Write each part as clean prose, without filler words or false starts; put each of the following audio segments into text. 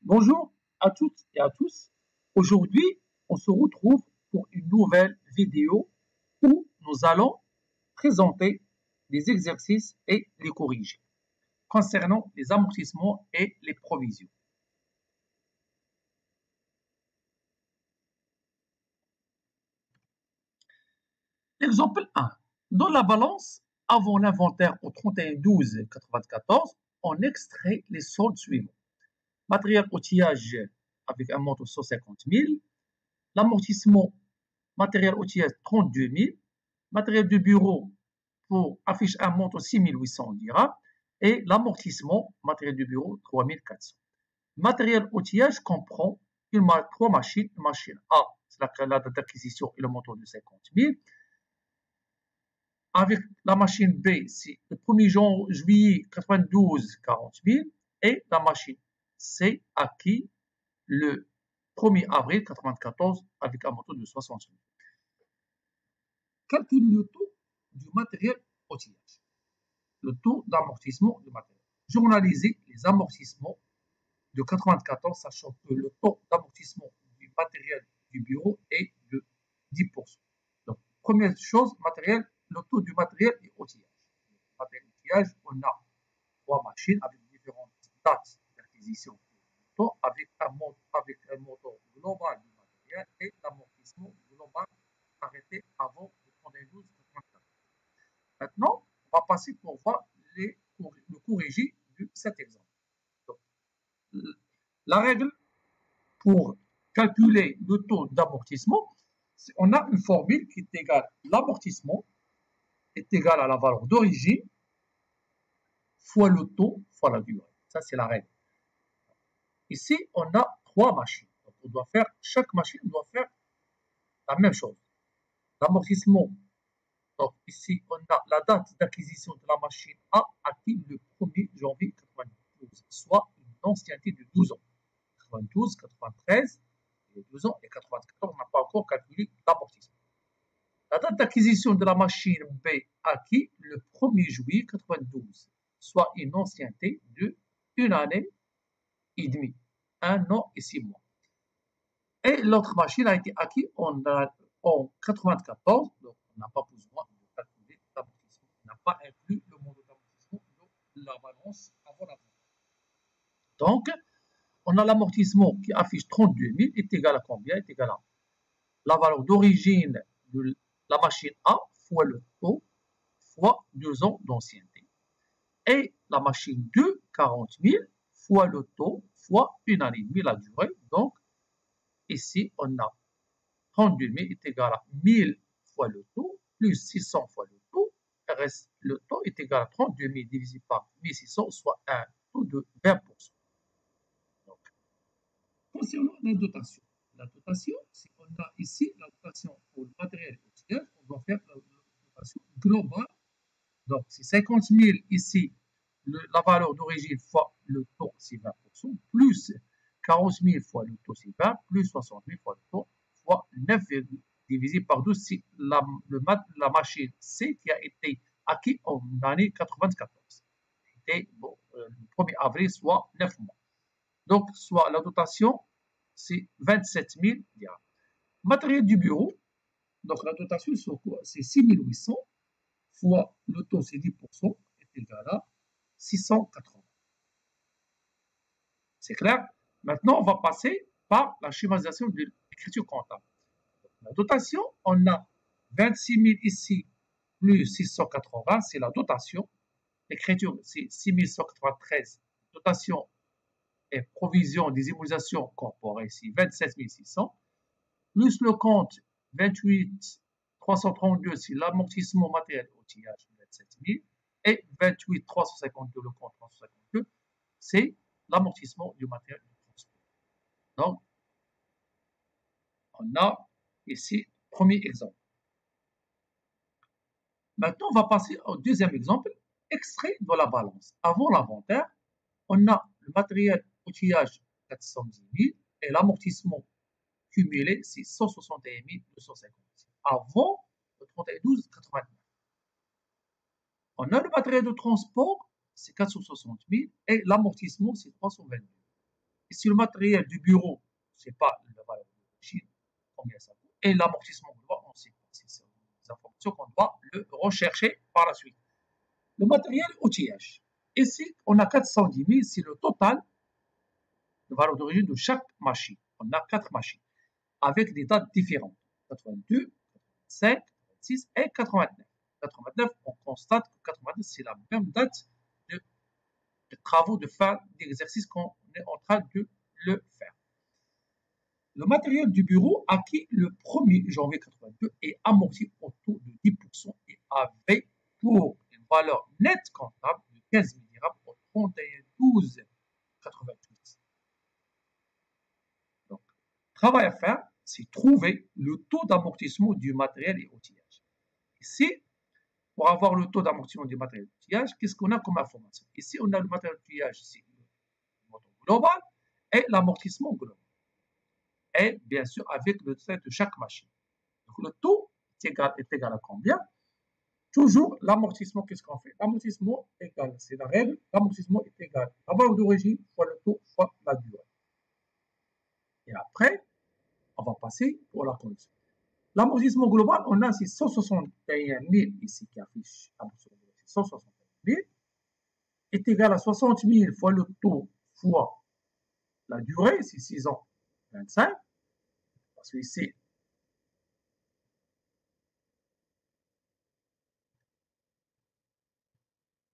Bonjour à toutes et à tous. Aujourd'hui, on se retrouve pour une nouvelle vidéo où nous allons présenter des exercices et les corriger concernant les amortissements et les provisions. Exemple 1. Dans la balance, avant l'inventaire au 31-12-94, on extrait les soldes suivants. Matériel outillage avec un montant de 150 000, l'amortissement matériel outillage 32 000, matériel de bureau pour affiche un montant 6 800 dirhams et l'amortissement matériel de bureau 3 400. Matériel outillage comprend trois machines. Machine A, c'est la date d'acquisition et le montant de 50 000. Avec la machine B, c'est le 1er juillet 92, 40 000. Et la machine C, acquis le 1er avril 94 avec un montant de 60 000. Calculer le taux du matériel outillage, le taux d'amortissement du matériel. Journaliser les amortissements de 94, sachant que le taux d'amortissement du matériel du bureau est de 10%. Donc, première chose, matériel, le taux du matériel et outillage. Le matériel outillage, on a trois machines avec différentes dates d'acquisition avec un montant global du matériel et l'amortissement global arrêté avant le 32-94. Maintenant, on va passer pour voir le corrigé de cet exemple. Donc, la règle pour calculer le taux d'amortissement, on a une formule qui est égale l'amortissement est égal à la valeur d'origine fois le taux fois la durée. Ça, c'est la règle. Ici, on a trois machines. Donc, chaque machine doit faire la même chose. L'amortissement. Donc, ici, on a la date d'acquisition de la machine A acquis le 1er janvier 92, soit une ancienneté de 12 ans. 92, 93, et 12 ans et 94, on n'a pas encore calculé l'amortissement. La date d'acquisition de la machine B acquis le 1er juillet 92, soit une ancienneté de 1 année et demie, 1 an et 6 mois. Et l'autre machine a été acquise en 94, donc on n'a pas besoin de calculer l'amortissement. On n'a pas inclus le montant d'amortissement de la balance avant la vente. Donc, on a l'amortissement qui affiche 32 000 est égal à combien? Est égal à la valeur d'origine de la machine A fois le taux fois 2 ans d'ancienneté. Et la machine 2, 40 000 fois le taux fois 1 année et demie la durée. Donc, ici, on a 32 000 est égal à 1000 fois le taux plus 600 fois le taux. Le taux est égal à 32 000 divisé par 1600, soit un taux de 20%. Donc, concernant la dotation, c'est qu'on a ici la dotation pour le matériel outillage, on doit faire la dotation globale. Donc, c'est 50 000 ici, la valeur d'origine fois le taux, c'est 20%, plus 40 000 fois le taux, c'est 20, plus 60 000 fois le taux, fois 9 divisé par 12, c'est la machine C qui a été acquise en année 94. C'était le 1er avril, soit 9 mois. Donc, soit la dotation, c'est 27 000 dirhams. Matériel du bureau, donc la dotation, c'est 6 800 fois le taux, c'est 10%, est égal à 680. C'est clair? Maintenant, on va passer par la schématisation de l'écriture comptable. La dotation, on a 26 000 ici, plus 680, c'est la dotation. L'écriture, c'est 6 193. Dotation et provision des immunisations corporelles, ici, 27 600. Plus le compte, 28 332, c'est l'amortissement matériel outillage, 27 000. Et 28 352, le compte 352, c'est l'amortissement du matériel de transport. Donc, on a ici, premier exemple. Maintenant, on va passer au deuxième exemple, extrait de la balance. Avant l'inventaire, on a le matériel outillage 410 000 et l'amortissement cumulé, c'est 161 250. Avant le 31-12-89. On a le matériel de transport, c'est 460 000 et l'amortissement, c'est 322 000. Et si le matériel du bureau, c'est pas la valeur d'origine, combien ça coûte. Et l'amortissement global, on sait pas. C'est des informations qu'on doit le rechercher par la suite. Le matériel outillage. Ici, on a 410 000, c'est le total de valeur d'origine de chaque machine. On a 4 machines avec des dates différentes. 82, 85, 86 et 89. 89, on constate que 89, c'est la même date de travaux de fin d'exercice qu'on est en train de le faire. Le matériel du bureau acquis le 1er janvier 82 est amorti au taux de 10% et avait pour une valeur nette comptable de 15 000 dirhams au 31/12/88. Donc, travail à faire, c'est trouver le taux d'amortissement du matériel et outillage. Ici, pour avoir le taux d'amortissement du matériel et outillage, qu'est-ce qu'on a comme information? Ici, on a le matériel et outillage, c'est le montant global et l'amortissement global. Et bien sûr, avec le trait de chaque machine. Donc, le taux est égal à combien? Toujours l'amortissement, qu'est-ce qu'on fait? L'amortissement est égal, c'est la règle, l'amortissement est égal à la valeur d'origine fois le taux fois la durée. Et après, on va passer pour la condition. L'amortissement global, on a ces 161 000 ici qui affiche 161 000 est égal à 60 000 fois le taux fois la durée, c'est 6 ans 25, parce que ici,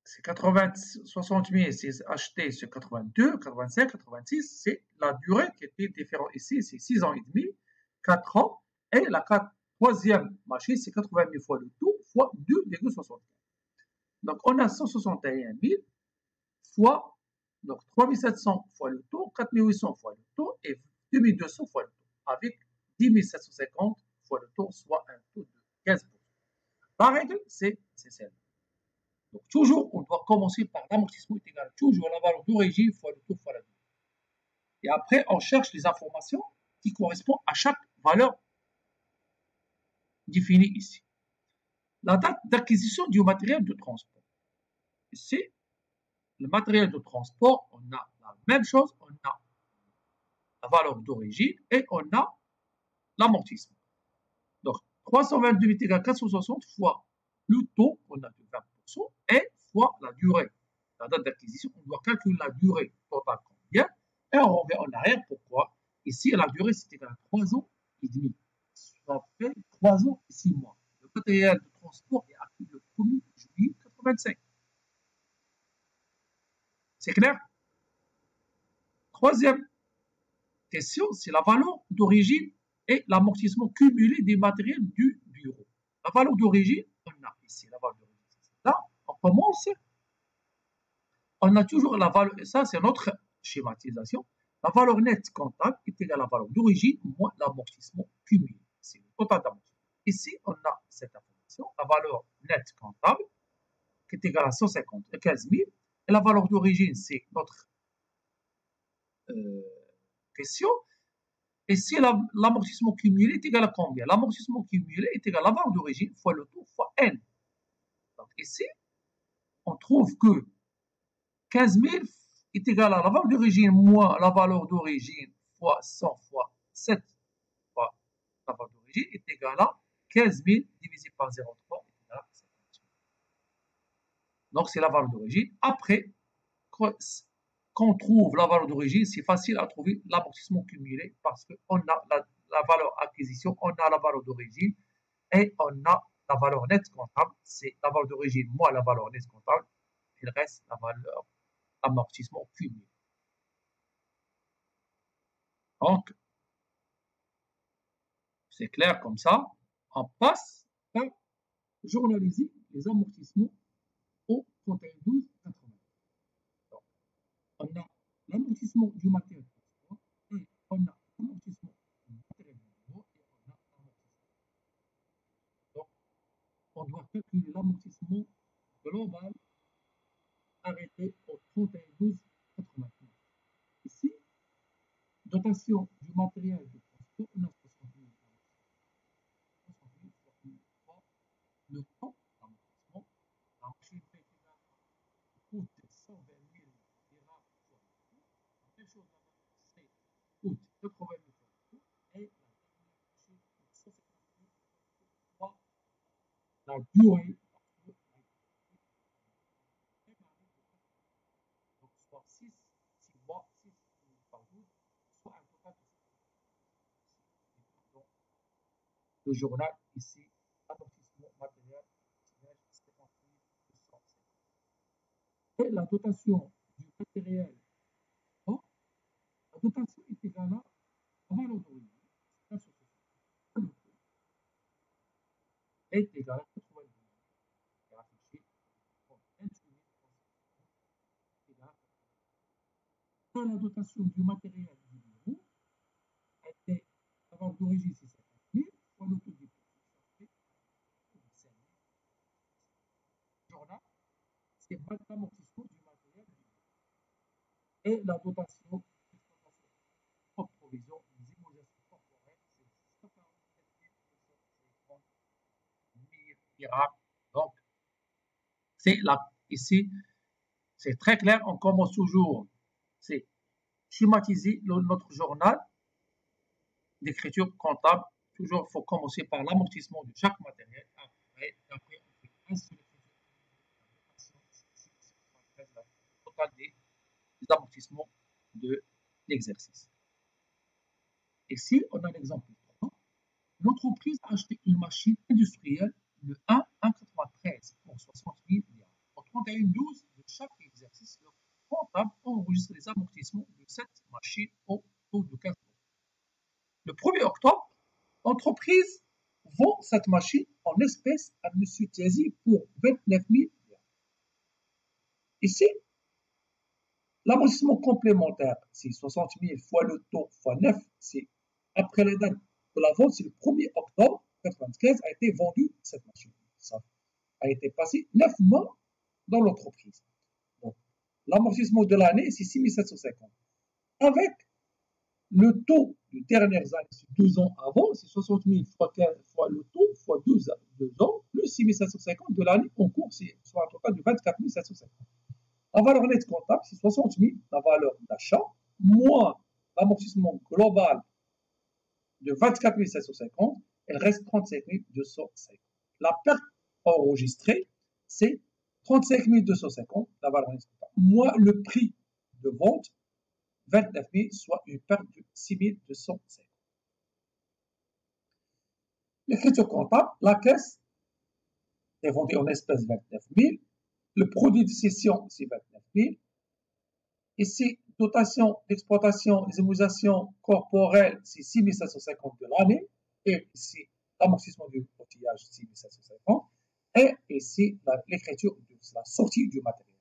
c'est 60 000, c'est acheté sur 82, 85, 86, c'est la durée qui était différente. Ici, c'est 6 ans et demi, 4 ans, et la troisième machine, c'est 80 000 fois le taux, fois 2,75. Donc, on a 161 000 fois, donc 3 700 fois le taux, 4 800 fois le taux, et 2 200 fois le taux, avec 10 750 fois le taux, soit un taux de 15%. La règle, c'est celle. Donc, toujours, on doit commencer par l'amortissement est égal à toujours la valeur d'origine fois le taux fois la durée. Et après, on cherche les informations qui correspondent à chaque valeur définie ici. La date d'acquisition du matériel de transport. Ici, le matériel de transport, on a la même chose, on a la valeur d'origine et on a l'amortissement. Donc, 328 égale 460 fois le taux, on a de 20%, et fois la durée. La date d'acquisition, on doit calculer la durée totale combien, et on revient en arrière. Pourquoi? Ici, la durée, c'est égal à 3 ans et demi. Ça fait 3 ans et 6 mois. Le matériel de transport est acquis le 1er juillet 85. C'est clair? Troisième question, c'est la valeur d'origine et l'amortissement cumulé des matériels du bureau. La valeur d'origine, on a ici la valeur d'origine. Là, on commence, on a toujours la valeur, et ça c'est notre schématisation. La valeur nette comptable est égale à la valeur d'origine moins l'amortissement cumulé. C'est le total d'amortissement. Ici, on a cette information, la valeur nette comptable qui est égale à 115 000. Et la valeur d'origine, c'est notre question. Et si l'amortissement cumulé est égal à combien? L'amortissement cumulé est égal à la valeur d'origine fois le taux fois n. Donc ici, on trouve que 15 000 est égal à la valeur d'origine moins la valeur d'origine fois 100 fois 7 fois la valeur d'origine est égal à 15 000 divisé par 0,3 est égal à 58. Donc c'est la valeur d'origine. Après, quand on trouve la valeur d'origine, c'est facile à trouver l'amortissement cumulé parce qu'on a la valeur acquisition, on a la valeur d'origine et on a la valeur nette comptable. C'est la valeur d'origine moins la valeur nette comptable. Il reste la valeur amortissement cumulé. Donc, c'est clair comme ça. On passe à journaliser les amortissements au 31/12/80. Donc, on a l'amortissement du matériel de transport et on a l'amortissement du matériel de bureau et on a l'amortissement. Donc, on doit calculer l'amortissement global arrêté au 31/12/89. Ici, dotation du matériel de transport, on a 60 000 fois le temps d'amortissement. La machine fait coûte 120 000 dirhams fois le coût. La même chose là-bas, 80 000 euros. Et la dernière machine pour 150 000 euros, la durée, donc soit 6 mois, 6 par 12, soit un total de 7. Le journal ici, amortissement matériel, c'est en 250. Et la dotation du matériel, bon, la dotation est égale à valeur d'origine, est égale à 90 000, et affiché comme 28 égale à 80 000. La dotation du matériel du bureau était, la valeur d'origine, c'est 50 000, fois le taux dépôt, ça fait 5 000. Journal, c'est l'amortissement du matériel du bureau. Et la dotation d'exploitation hors provision des immobilisations corporelles, c'est 147 250 milliards. Donc, c'est là, ici, c'est très clair, on commence toujours, c'est schématiser notre journal d'écriture comptable. Toujours, il faut commencer par l'amortissement de chaque matériel. Après, on fait un seul écriture total des amortissements de l'exercice. Ici, on a l'exemple 3. L'entreprise a acheté une machine industrielle de 1,93 pour 60 000 milliards. Au 31/12 de chaque exercice, le comptable enregistre les amortissements de cette machine au taux de 15%. Le 1er octobre, l'entreprise vend cette machine en espèces à M. Tiazi pour 29 000 milliards. Ici, l'amortissement complémentaire, c'est 60 000 fois le taux fois 9, c'est après la date de la vente, c'est le 1er octobre 1995 a été vendue cette machine. Ça a été passé 9 mois dans l'entreprise. Donc, l'amortissement de l'année, c'est 6 750. Avec le taux des dernières années, c'est 2 ans avant, c'est 60 000 fois le taux, fois 2 ans, plus 6 750 de l'année en cours, c'est soit un total de 24 750. La valeur nette comptable, c'est 60 000, la valeur d'achat, moins l'amortissement global de 24 750, il reste 37 250. La perte enregistrée, c'est 35 250, la valeur nette comptable, moins le prix de vente, 29 000, soit une perte de 6 250. L'écriture comptable, la caisse est vendue en espèces 29 000, le produit de cession, c'est 29 000. Ici, dotation d'exploitation des immobilisations corporelles, c'est 6 750 de l'année. Et ici, l'amortissement du outillage, 6 750. Et ici, l'écriture de la sortie du matériel.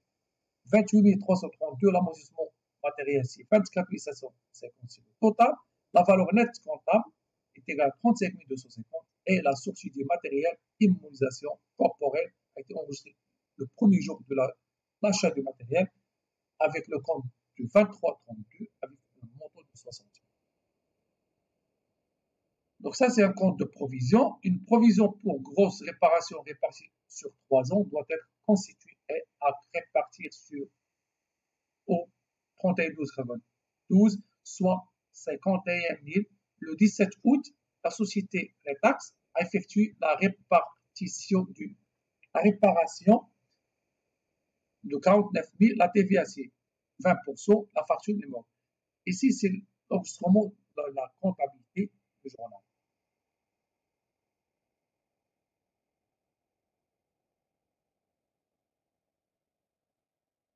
28 332, l'amortissement matériel, c'est 24 750, c'est le total. La valeur nette comptable est égale à 35 250. Et la sortie du matériel, immobilisation corporelle, a été enregistrée le premier jour de l'achat du matériel, avec le compte de 23,32 avec un montant de 60 000. Donc ça, c'est un compte de provision. Une provision pour grosse réparation répartie sur 3 ans doit être constituée et à répartir au 31/12/92, soit 51 000. Le 17 août, la société Retax a effectué la réparation de 49 000. La TVA, c'est 20%, la facture numéro. Ici, c'est l'enregistrement de la comptabilité du journal.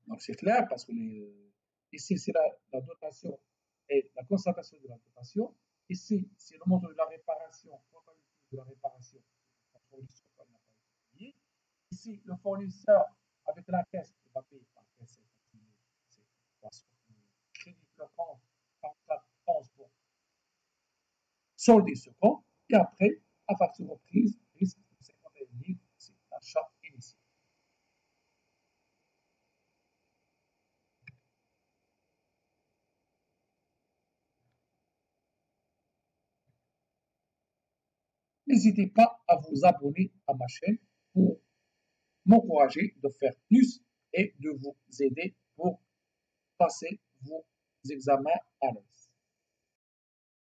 Donc, c'est clair parce que ici, c'est la dotation et la constatation de la dotation. Ici, c'est le montant de la réparation, comptabilité de la réparation. Ici, le fournisseur avec la caisse, il va payer par caisse, c'est 300 000. Crédit le compte 44,11 pour solder ce compte. Et après, à facture reprise, risque de 51 000, c'est l'achat initial. N'hésitez pas à vous abonner à ma chaîne pour m'encourager de faire plus et de vous aider pour passer vos examens à l'aise.